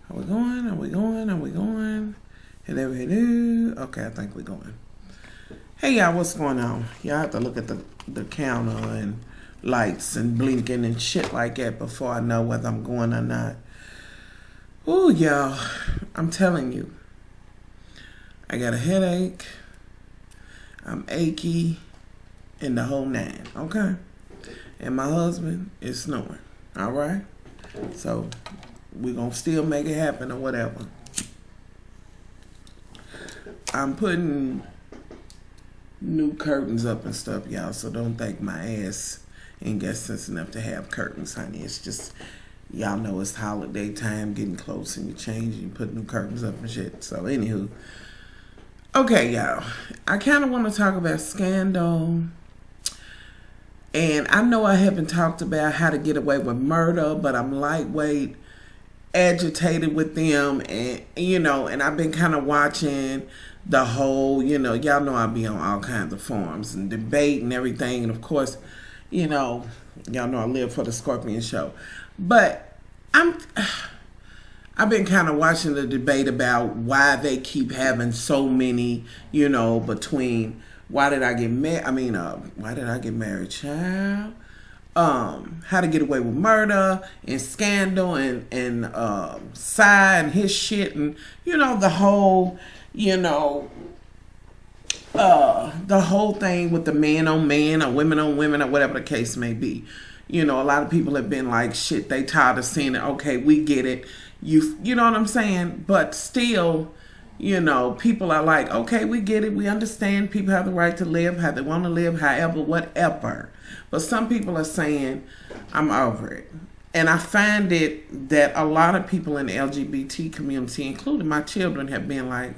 Are we going? Are we going? Are we going? Hello, hello. Okay, I think we're going. Hey, y'all, what's going on? Y'all have to look at the counter and lights and blinking and shit like that before I know whether I'm going or not. Ooh, y'all, I'm telling you. I got a headache. I'm achy. And the whole nine, okay? And my husband is snoring, all right? So we're going to still make it happen or whatever. I'm putting new curtains up and stuff, y'all, so don't think my ass ain't got sense enough to have curtains, honey. It's just, y'all know it's holiday time, getting close, and you change and you put new curtains up and shit. So, anywho. Okay, y'all. I kind of want to talk about Scandal. And I know I haven't talked about How to Get Away with Murder, but I'm lightweight, agitated with them. And, and I've been kind of watching the whole, y'all know I be on all kinds of forums and debate and everything. And, of course, y'all know I live for the Scorpion show. But I've been kind of watching the debate about why they keep having so many, between why did I get married, child? How to Get Away with Murder and Scandal and Psy and his shit and the whole the whole thing with the man on man or women on women or whatever the case may be. A lot of people have been like, shit, they tired of seeing it. Okay, we get it. You know what I'm saying? But still, people are like, okay, we get it. We understand people have the right to live how they want to live, however, whatever. But some people are saying, I'm over it. And I find it that a lot of people in the LGBT community, including my children, have been like,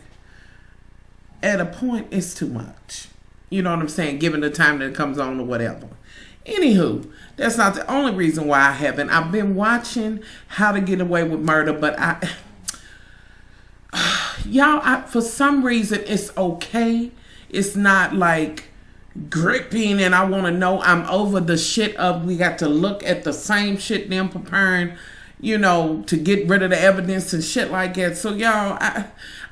at a point, it's too much. You know what I'm saying? Given the time that it comes on or whatever. Anywho, that's not the only reason why I haven't. I've been watching How to Get Away with Murder, but for some reason, it's okay. It's not like gripping and I want to know. I'm over the shit of we got to look at the same shit them preparing, to get rid of the evidence and shit like that. So, y'all,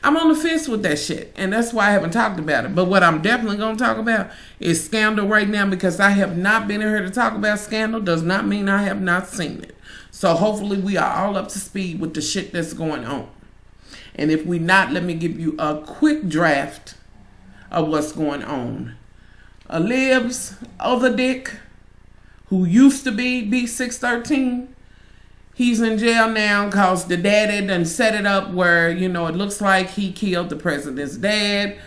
I'm on the fence with that shit. And that's why I haven't talked about it. But what I'm definitely going to talk about is Scandal right now, because I have not been in here to talk about Scandal does not mean I have not seen it. So hopefully we are all up to speed with the shit that's going on. And if we not, let me give you a quick draft of what's going on. Lib's other dick, who used to be B613, he's in jail now because the daddy done set it up where, it looks like he killed the president's dad.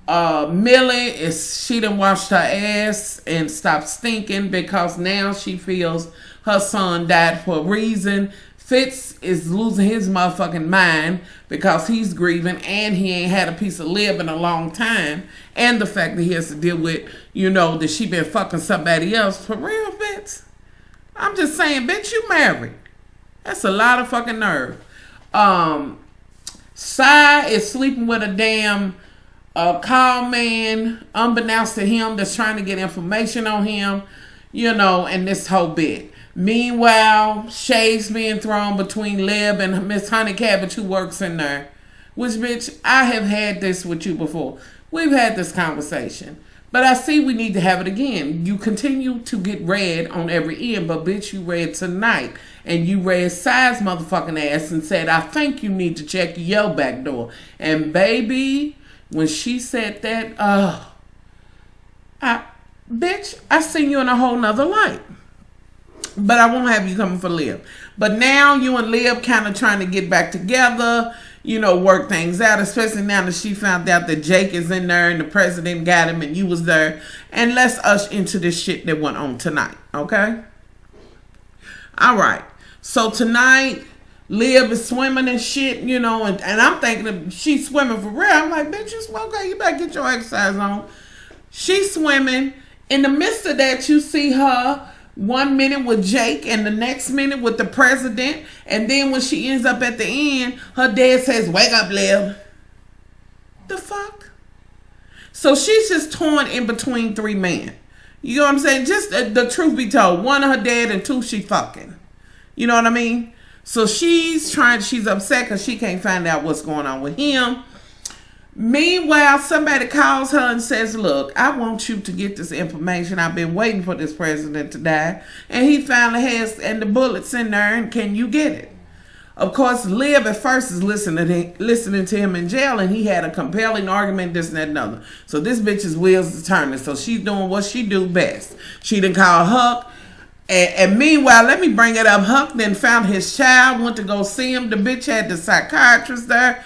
Millie, she done washed her ass and stopped stinking because now she feels her son died for a reason. Fitz is losing his motherfucking mind because he's grieving and he ain't had a piece of lib in a long time. And the fact that he has to deal with, that she been fucking somebody else. For real, Fitz? I'm just saying, bitch, you married. That's a lot of fucking nerve. Psy is sleeping with a damn call man, unbeknownst to him, that's trying to get information on him, and this whole bit. Meanwhile, shades being thrown between Lib and Miss Honey Cabbage, who works in there. Which, bitch, I have had this with you before. We've had this conversation. But I see we need to have it again. You continue to get read on every end, but bitch, you read tonight. And you read Psy's motherfucking ass and said, I think you need to check your back door. And baby, when she said that, bitch, I seen you in a whole nother light. But I won't have you coming for Lib. But now you and Lib kind of trying to get back together, work things out, especially now that she found out that Jake is in there and the president got him and you was there. And let's ush into this shit that went on tonight, okay? All right. So tonight, Lib is swimming and shit, and I'm thinking she's swimming for real. I'm like, bitch, okay, you better get your exercise on. She's swimming. In the midst of that, you see her 1 minute with Jake and the next minute with the president. And then when she ends up at the end, her dad says, wake up, Lib. The fuck? So she's just torn in between three men. You know what I'm saying? Just the truth be told. One, her dad, and two, she fucking. You know what I mean? So she's upset because she can't find out what's going on with him. Meanwhile, somebody calls her and says, look, I want you to get this information. I've been waiting for this president to die. And he finally has, and the bullet's in there, and can you get it? Of course, Liv at first is listening to him in jail, and he had a compelling argument, this and that and other. So this bitch is wheels is turning. So she's doing what she do best. She done called Huck. And meanwhile, let me bring it up. Huck then found his child, went to go see him. The bitch had the psychiatrist there.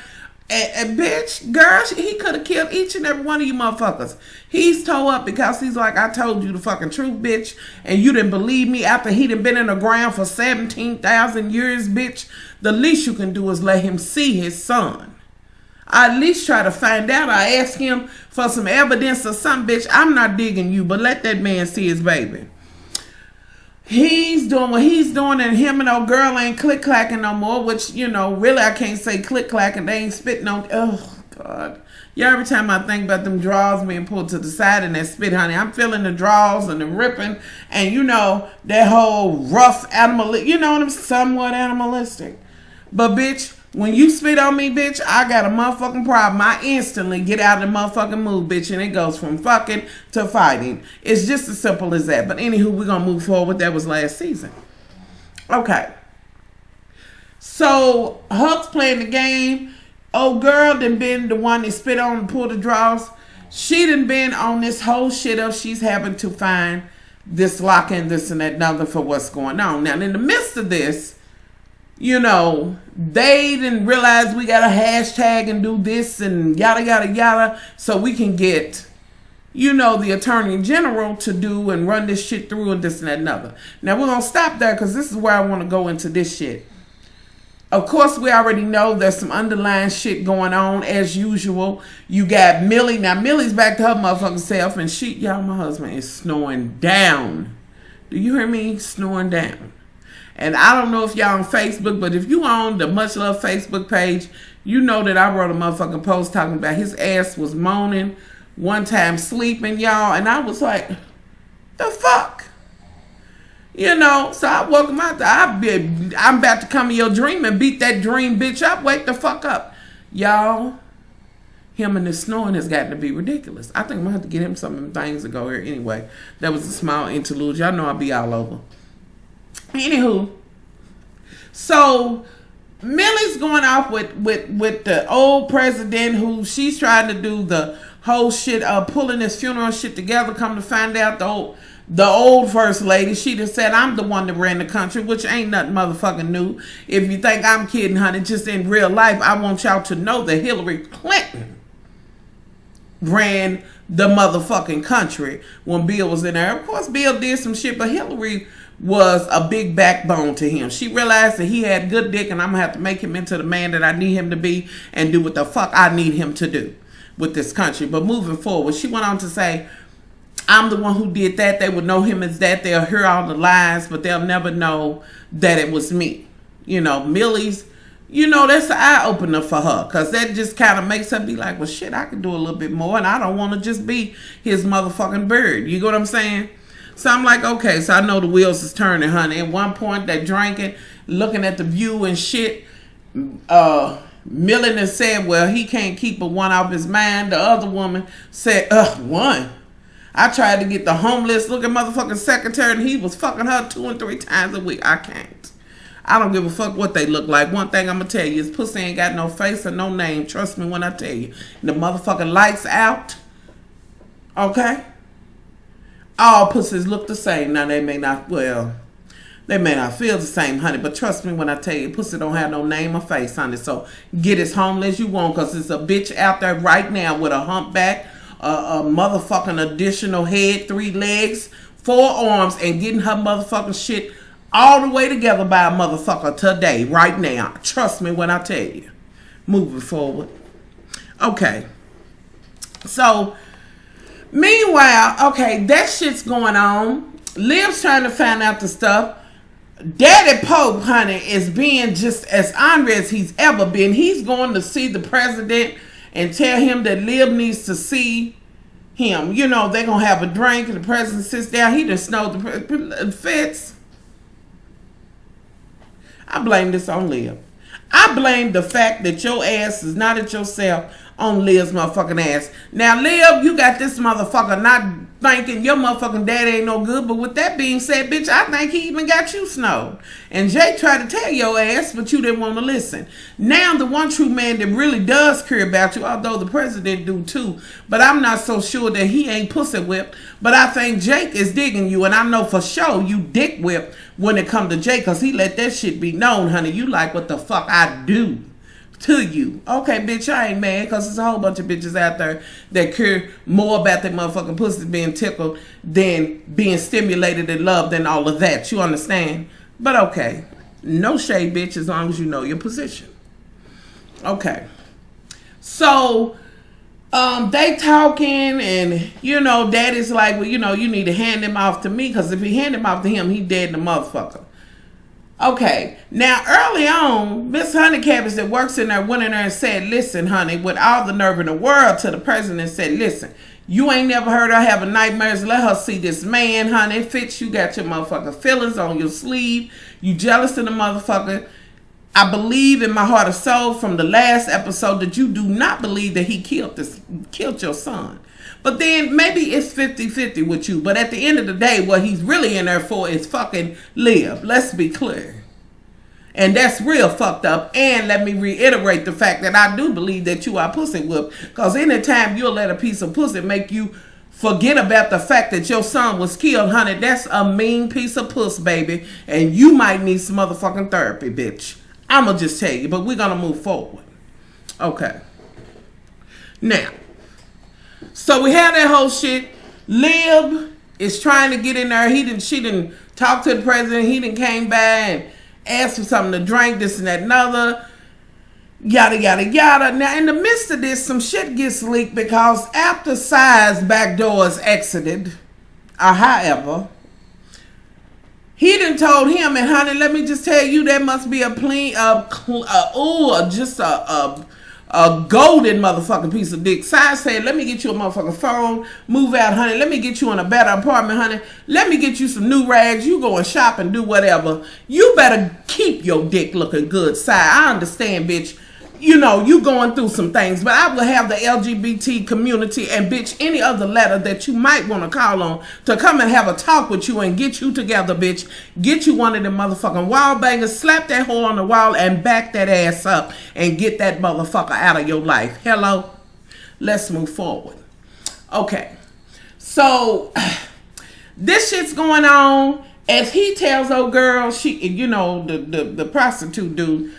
And bitch, girl, he could have killed each and every one of you motherfuckers. He's tore up because he's like, I told you the fucking truth, bitch. And you didn't believe me after he done been in the ground for 17,000 years, bitch. The least you can do is let him see his son. I at least try to find out. I ask him for some evidence or something, bitch. I'm not digging you, but let that man see his baby. He's doing what he's doing, and him and old girl ain't click-clacking no more, which, you know, really I can't say click-clacking. They ain't spitting on, oh, God. Yeah, every time I think about them drawers being pulled to the side and that spit, honey, I'm feeling the drawers and the ripping, and, you know, that whole rough animal, you know what I'm somewhat animalistic. But, bitch, when you spit on me, bitch, I got a motherfucking problem. I instantly get out of the motherfucking mood, bitch, and it goes from fucking to fighting. It's just as simple as that. But anywho, we're going to move forward. That was last season. Okay. So, Huck's playing the game. Old girl done been the one that spit on and pulled the draws. She done been on this whole shit of she's having to find this lock and this and that and other for what's going on. Now, in the midst of this, you know, they didn't realize we got a hashtag and do this and yada, yada, yada, so we can get, you know, the attorney general to do and run this shit through and this and that and other. Now, we're going to stop there because this is where I want to go into this shit. Of course, we already know there's some underlying shit going on as usual. You got Millie. Now, Millie's back to her motherfucking self, and y'all, my husband is snoring down. Do you hear me? Snoring down. And I don't know if y'all on Facebook, but if you on the Much Love Facebook page, you know that I wrote a motherfucking post talking about his ass was moaning one time sleeping, y'all. And I was like, the fuck? You know, so I woke him out there. I'm about to come in your dream and beat that dream bitch up. Wake the fuck up. Y'all, him and his snoring has got to be ridiculous. I think I'm going to have to get him some of them things to go here anyway. That was a small interlude. Y'all know I'll be all over. Anywho, so Millie's going off with the old president who she's trying to do the whole shit of pulling this funeral shit together. Come to find out the old first lady, she just said I'm the one that ran the country, which ain't nothing motherfucking new. If you think I'm kidding, honey, just in real life, I want y'all to know that Hillary Clinton ran the motherfucking country when Bill was in there. Of course, Bill did some shit, but Hillary was a big backbone to him. She realized that he had good dick and I'm going to have to make him into the man that I need him to be and do what the fuck I need him to do with this country. But moving forward, she went on to say, I'm the one who did that. They would know him as that. They'll hear all the lies, but they'll never know that it was me. You know, Millie's, you know, that's an eye-opener for her because that just kind of makes her be like, well, shit, I can do a little bit more and I don't want to just be his motherfucking bird. You get what I'm saying? So I'm like, okay, so I know the wheels is turning, honey. At one point, they drinking, looking at the view and shit. Millie said, well, he can't keep a one off his mind. The other woman said, one. I tried to get the homeless looking motherfucking secretary and he was fucking her 2 and 3 times a week. I can't. I don't give a fuck what they look like. One thing I'm going to tell you is pussy ain't got no face or no name. Trust me when I tell you. The motherfucking lights out. Okay? All pussies look the same. Now, they may not feel the same, honey. But trust me when I tell you, pussy don't have no name or face, honey. So get as homeless you want because there's a bitch out there right now with a humpback, a motherfucking additional head, 3 legs, 4 arms, and getting her motherfucking shit all the way together by a motherfucker today, right now. Trust me when I tell you. Moving forward. Okay. So, meanwhile, okay, that shit's going on. Liv's trying to find out the stuff. Daddy Pope, honey, is being just as angry as he's ever been. He's going to see the president and tell him that Liv needs to see him. You know, they're going to have a drink and the president sits down. He just snowed the fits. I blame this on Liv. I blame the fact that your ass is not at yourself on Liv's motherfucking ass. Now, Liv, you got this motherfucker not thinking your motherfucking daddy ain't no good. But with that being said, bitch, I think he even got you snowed. And Jay tried to tell your ass, but you didn't want to listen. Now, the one true man that really does care about you, although the president do too, but I'm not so sure that he ain't pussy whipped. But I think Jake is digging you, and I know for sure you dick whipped when it come to Jake, because he let that shit be known, honey. You like what the fuck I do to you. Okay, bitch, I ain't mad, because there's a whole bunch of bitches out there that care more about their motherfucking pussy being tickled than being stimulated and loved and all of that. You understand? But okay. No shade, bitch, as long as you know your position. Okay. So, they talking, and, daddy's like, well, you need to hand him off to me, because if he hand him off to him, he dead in the motherfucker. Okay, now early on, Miss Honey Cabbage that works in there went in there and said, listen, honey, with all the nerve in the world to the president, said, listen, you ain't never heard her having nightmares. Let her see this man, honey. Fitz, you got your motherfucking feelings on your sleeve. You jealous of the motherfucker. I believe in my heart and soul from the last episode that you do not believe that he killed your son. But then maybe it's 50-50 with you. But at the end of the day, what he's really in there for is fucking Liv. Let's be clear. And that's real fucked up. And let me reiterate the fact that I do believe that you are pussy whipped. Because anytime you'll let a piece of pussy make you forget about the fact that your son was killed, honey, that's a mean piece of puss, baby. And you might need some motherfucking therapy, bitch. I'ma just tell you. But we're going to move forward. Okay. Now. So we had that whole shit. Liv is trying to get in there. She didn't talk to the president. He didn't came by and asked for something to drink, this and that and other. Yada, yada, yada. Now, in the midst of this, some shit gets leaked because after Si's back door is exited, or however, he done told him, and honey, let me just tell you, that must be a golden motherfucking piece of dick. Si said, let me get you a motherfucking phone. Move out, honey. Let me get you in a better apartment, honey. Let me get you some new rags. You go and shop and do whatever. You better keep your dick looking good, Si. I understand, bitch. You going through some things, but I will have the LGBT community and, bitch, any other letter that you might want to call on to come and have a talk with you and get you together, bitch. Get you one of them motherfucking wall bangers, slap that hole on the wall and back that ass up and get that motherfucker out of your life. Hello? Let's move forward. Okay. So, this shit's going on as he tells old girl, the prostitute dude,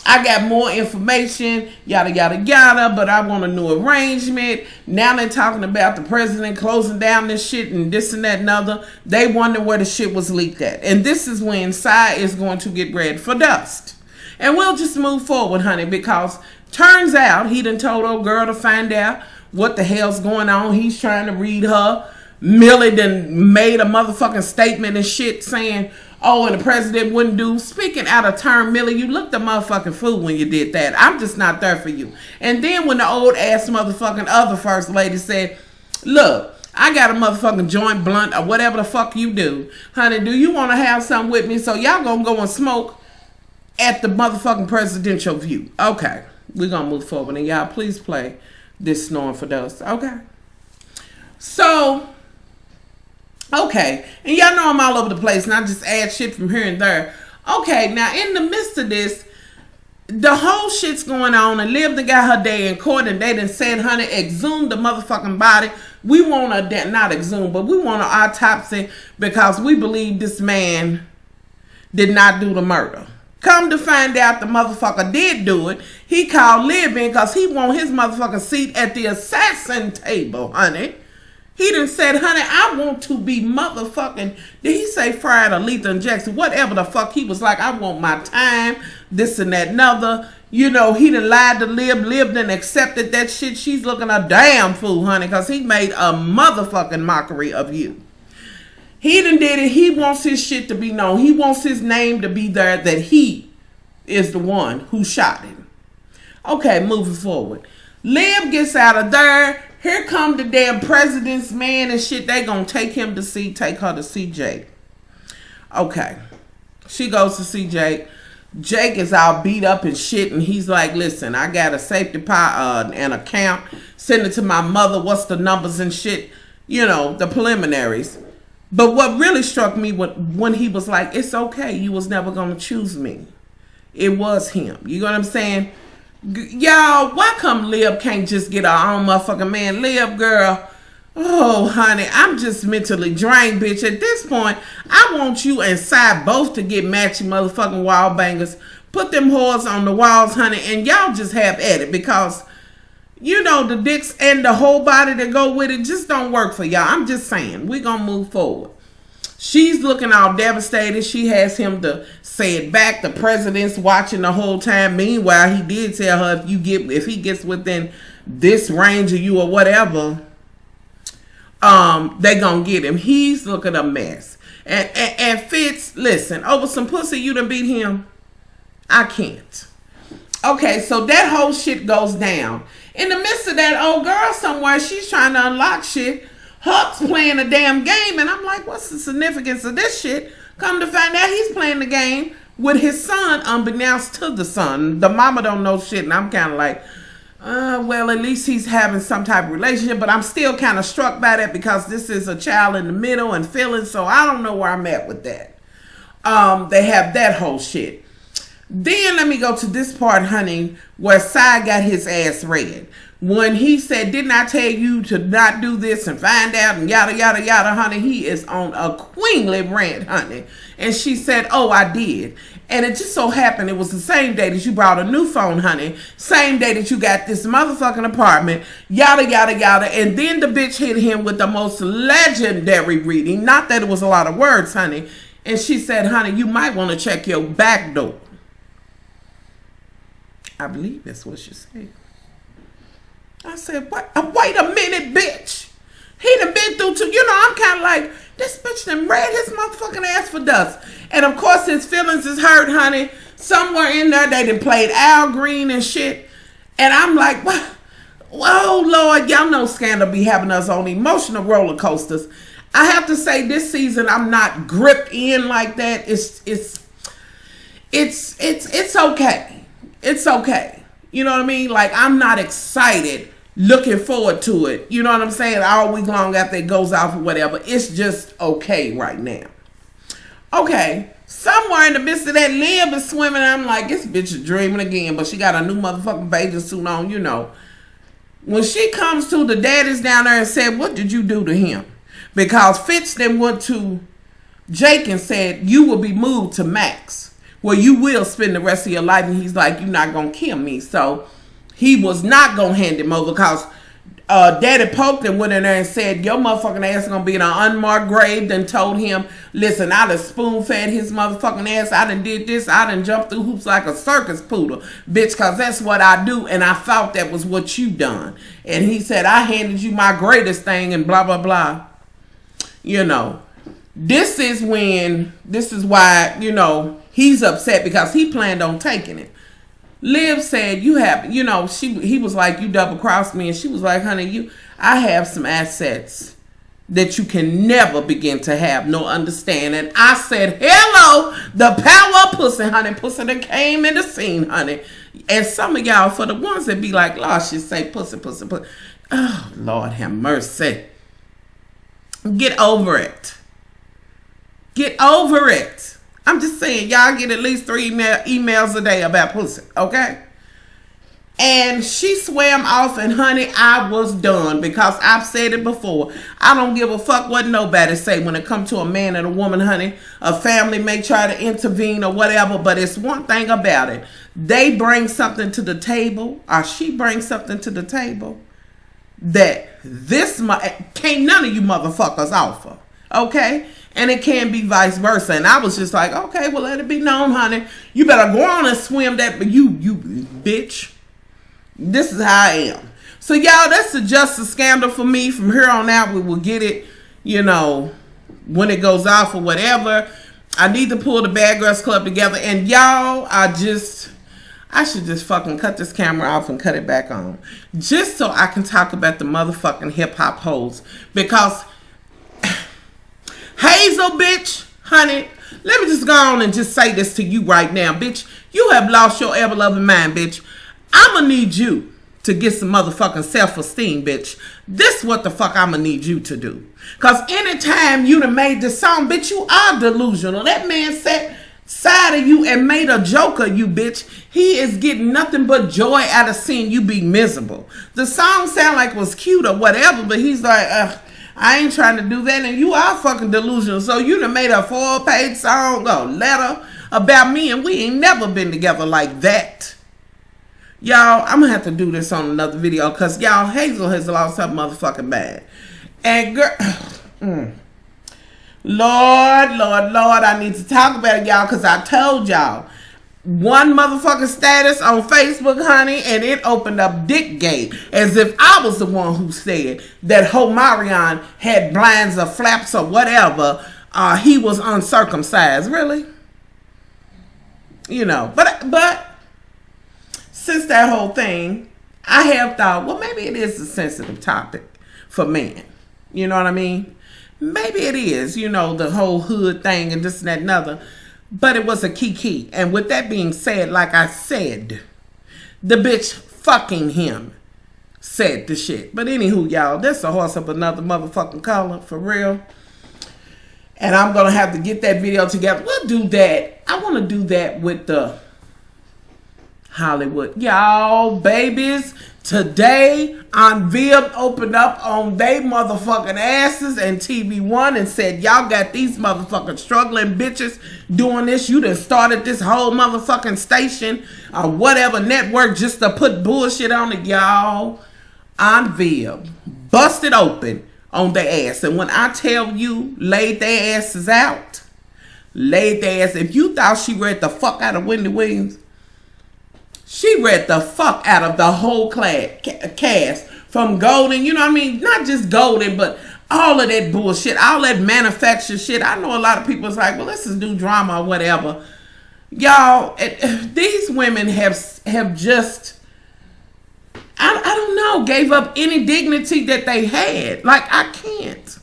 I got more information, yada, yada, yada, but I want a new arrangement. Now they're talking about the president closing down this shit and this and that and other. They wonder where the shit was leaked at. And this is when Si is going to get red for dust. And we'll just move forward, honey, because turns out he done told old girl to find out what the hell's going on. He's trying to read her. Millie done made a motherfucking statement and shit saying, oh, and the president wouldn't do. Speaking out of turn, Millie, you looked a motherfucking fool when you did that. I'm just not there for you. And then when the old ass motherfucking other first lady said, look, I got a motherfucking joint blunt or whatever the fuck you do. Honey, do you want to have something with me? So y'all gonna go and smoke at the motherfucking presidential view. Okay, we're gonna move forward. And y'all, please play this Snoring for Dust. Okay. So, okay, and y'all know I'm all over the place and I just add shit from here and there. Okay, now in the midst of this, the whole shit's going on and Liv done got her day in court and they done said, honey, exhume the motherfucking body. We want a, not exhume, but we want an autopsy because we believe this man did not do the murder. Come to find out the motherfucker did do it. He called Liv in because he want his motherfucking seat at the assassin table, honey. He done said, honey, I want to be motherfucking, did he say fried or lethal injection? Whatever the fuck. He was like, I want my time, this and that and other. You know, he done lied to Liv. Liv done accepted that shit. She's looking a damn fool, honey, because he made a motherfucking mockery of you. He done did it. He wants his shit to be known. He wants his name to be there that he is the one who shot him. Okay, moving forward. Liv gets out of there. Here come the damn president's man and shit. They gonna take her to see Jake. Okay. She goes to see Jake. Jake is all beat up and shit, and he's like, listen, I got a safety an account, send it to my mother, what's the numbers and shit, you know, the preliminaries. But what really struck me when he was like, it's okay, you was never gonna choose me. It was him. You know what I'm saying? Y'all, why come Liv can't just get her own motherfucking man? Liv, girl, oh, honey, I'm just mentally drained, bitch. At this point, I want you and Cy both to get matching motherfucking wall bangers. Put them whores on the walls, honey, and y'all just have at it because, you know, the dicks and the whole body that go with it just don't work for y'all. I'm just saying, we gonna move forward. She's looking all devastated. She has him to say it back. The president's watching the whole time. Meanwhile, he did tell her if he gets within this range of you or whatever, they gonna get him. He's looking a mess. And Fitz, listen, over some pussy you done beat him? I can't. Okay, so that whole shit goes down. In the midst of that, old girl somewhere, she's trying to unlock shit. Huck's playing a damn game, and I'm like, what's the significance of this shit? Come to find out he's playing the game with his son, unbeknownst to the son. The mama don't know shit, and I'm kind of like, well, at least he's having some type of relationship, but I'm still kind of struck by that because this is a child in the middle and feeling, so I don't know where I'm at with that. They have that whole shit. Then let me go to this part, honey, where Cy got his ass read. When he said, didn't I tell you to not do this and find out and yada, yada, yada, honey, he is on a queenly rant, honey. And she said, oh, I did. And it just so happened it was the same day that you brought a new phone, honey. Same day that you got this motherfucking apartment, yada, yada, yada. And then the bitch hit him with the most legendary reading. Not that it was a lot of words, honey. And she said, honey, you might want to check your back door. I believe that's what she said. I said, what? Wait a minute, bitch. He done been through two. You know, I'm kind of like, this bitch done read his motherfucking ass for dust. And of course his feelings is hurt, honey. Somewhere in there they done played Al Green and shit. And I'm like, what? Whoa, Lord, y'all know Scandal be having us on emotional roller coasters. I have to say this season I'm not gripped in like that. It's okay. It's okay. You know what I mean? Like, I'm not excited, looking forward to it. You know what I'm saying? All week long after it goes off or whatever. It's just okay right now. Okay. Somewhere in the midst of that, Liv is swimming. I'm like, this bitch is dreaming again. But she got a new motherfucking bathing suit on, you know. When she comes to, the daddy's down there and said, what did you do to him? Because Fitz then went to Jake and said, you will be moved to Max, where you will spend the rest of your life. And he's like, you're not going to kill me. So he was not going to hand him over because Daddy poked and went in there and said, your motherfucking ass is going to be in an unmarked grave. Then told him, listen, I done spoon fed his motherfucking ass. I done did this. I done jumped through hoops like a circus poodle. Bitch, because that's what I do. And I thought that was what you done. And he said, I handed you my greatest thing and blah, blah, blah. You know, this is why, you know, he's upset because he planned on taking it. Liv said, he was like, you double crossed me. And she was like, honey, I have some assets that you can never begin to have, no understanding. I said, hello, the power of pussy, honey. Pussy that came in the scene, honey. And some of y'all, for the ones that be like, Lord, she say pussy, pussy, pussy. Oh, Lord have mercy. Get over it. Get over it. I'm just saying, y'all get at least 3 emails a day about pussy, okay? And she swam off, and honey, I was done because I've said it before. I don't give a fuck what nobody say when it comes to a man and a woman, honey. A family may try to intervene or whatever, but it's one thing about it. They bring something to the table, or she brings something to the table that can't none of you motherfuckers offer, okay? And it can be vice versa. And I was just like, okay, well, let it be known, honey. You better go on and swim that, but you bitch. This is how I am. So, y'all, that's the justice scandal for me. From here on out, we will get it, you know, when it goes off or whatever. I need to pull the Bad Girls Club together. And, y'all, I should just fucking cut this camera off and cut it back on. Just so I can talk about the motherfucking hip-hop hoes. Because Hazel, bitch, honey, Let me just go on and just say this to you right now, bitch. You have lost your ever-loving mind, bitch. I'ma need you to get some motherfucking self-esteem, bitch. This what the fuck I'ma need you to do. Cause anytime you done made this song, bitch, you are delusional. That man sat side of you and made a joke of you, bitch. He is getting nothing but joy out of seeing you be miserable. The song sound like it was cute or whatever, but he's like, I ain't trying to do that. And you are fucking delusional. So you done made a 4-page song or letter about me, and we ain't never been together like that. Y'all, I'm gonna have to do this on another video because y'all, Hazel has lost her motherfucking mind. And girl, Lord, I need to talk about it, y'all, because I told y'all one motherfucking status on Facebook, honey, and it opened up Dickgate as if I was the one who said that Homarion had blinds or flaps or whatever. He was uncircumcised, really, you know. But since that whole thing, I have thought, well, maybe it is a sensitive topic for men. You know what I mean? Maybe it is, you know, the whole hood thing and this and that and other. But it was a key. And with that being said, like I said, the bitch fucking him said the shit. But anywho, y'all, that's a horse of another motherfucking color, for real. And I'm going to have to get that video together. We'll do that. I want to do that with the Hollywood. Y'all, babies, today Unveiled opened up on they motherfucking asses and TV1 and said, y'all got these motherfucking struggling bitches doing this. You done started this whole motherfucking station or whatever network just to put bullshit on it, y'all. Unveiled busted open on their ass. And when I tell you laid their asses out, laid their ass. If you thought she read the fuck out of Wendy Williams, she read the fuck out of the whole cast. From Golden, you know what I mean? Not just Golden, but all of that bullshit. All that manufactured shit. I know a lot of people is like, well, let's just do drama or whatever. Y'all, these women have just, I don't know, gave up any dignity that they had. Like, I can't.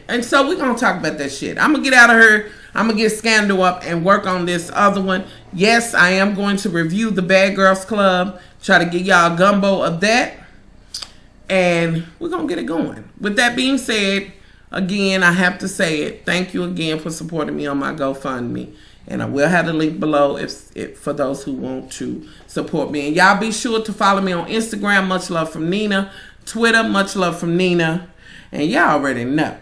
And so we're going to talk about that shit. I'm going to get out of here. I'm going to get Scandal up and work on this other one. Yes, I am going to review the Bad Girls Club. Try to get y'all a gumbo of that. And we're going to get it going. With that being said, again, I have to say it. Thank you again for supporting me on my GoFundMe. And I will have the link below if for those who want to support me. And y'all be sure to follow me on Instagram, Much Love from Nina. Twitter, Much Love from Nina. And y'all already know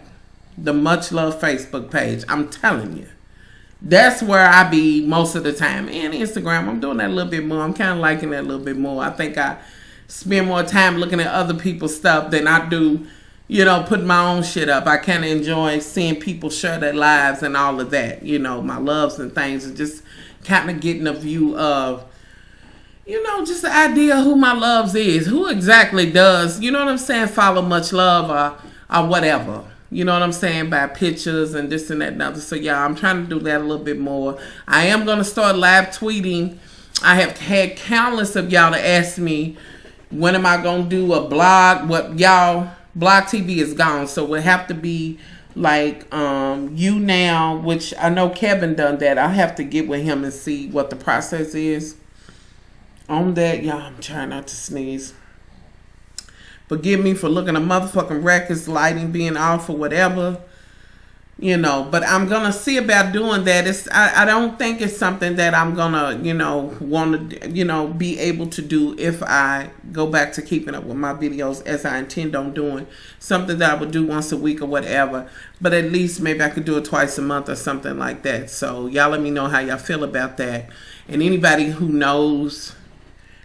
the Much Love Facebook page. I'm telling you, that's where I be most of the time. And Instagram, I'm doing that a little bit more. I'm kind of liking that a little bit more. I think I spend more time looking at other people's stuff than I do, you know, putting my own shit up. I kind of enjoy seeing people share their lives and all of that, you know, my loves and things, and just kind of getting a view of, you know, just the idea of who my loves is, who exactly does, you know what I'm saying, follow Much Love or whatever. You know what I'm saying? By pictures and this and that and other. So, yeah, I'm trying to do that a little bit more. I am going to start live tweeting. I have had countless of y'all to ask me, when am I going to do a blog? What, y'all, Blog TV is gone. So, it will have to be like You Now, which I know Kevin done that. I'll have to get with him and see what the process is on that. Y'all, I'm trying not to sneeze. Forgive me for looking at motherfucking records, lighting being off or whatever, you know. But I'm going to see about doing that. I don't think it's something that I'm going to, you know, want to, you know, be able to do if I go back to keeping up with my videos as I intend on doing. Something that I would do once a week or whatever. But at least maybe I could do it twice a month or something like that. So y'all let me know how y'all feel about that. And anybody who knows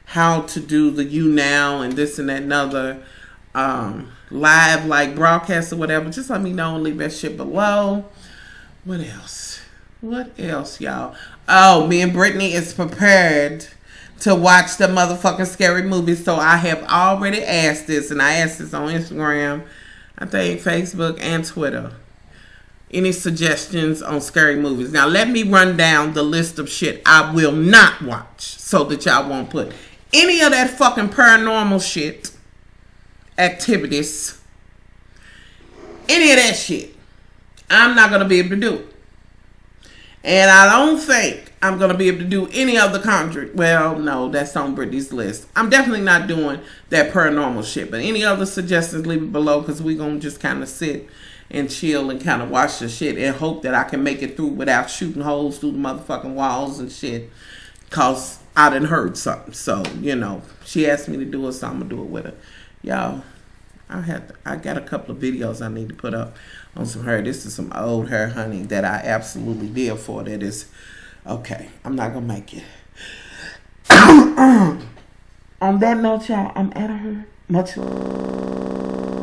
how to do the You Now and this and that and other live like broadcast or whatever, just let me know and leave that shit below. What else, y'all? Oh, me and Brittany is prepared to watch the motherfucking scary movie. So I have already asked this, and I asked this on Instagram, I think Facebook and Twitter, any suggestions on scary movies. Now let me run down the list of shit I will not watch so that y'all won't put any of that fucking paranormal shit, activities, any of that shit. I'm not going to be able to do it. And I don't think I'm going to be able to do any of the Conjuring. Well, no, that's on Brittany's list. I'm definitely not doing that paranormal shit. But any other suggestions, leave it below, because we're going to just kind of sit and chill and kind of watch the shit and hope that I can make it through without shooting holes through the motherfucking walls and shit. Because I done heard something. So, you know, she asked me to do it, so I'm going to do it with her. Y'all, I got a couple of videos I need to put up on some hair. This is some old hair, honey, that I absolutely did for. That is, okay, I'm not going to make it. On that note, y'all, I'm out of here. Much love.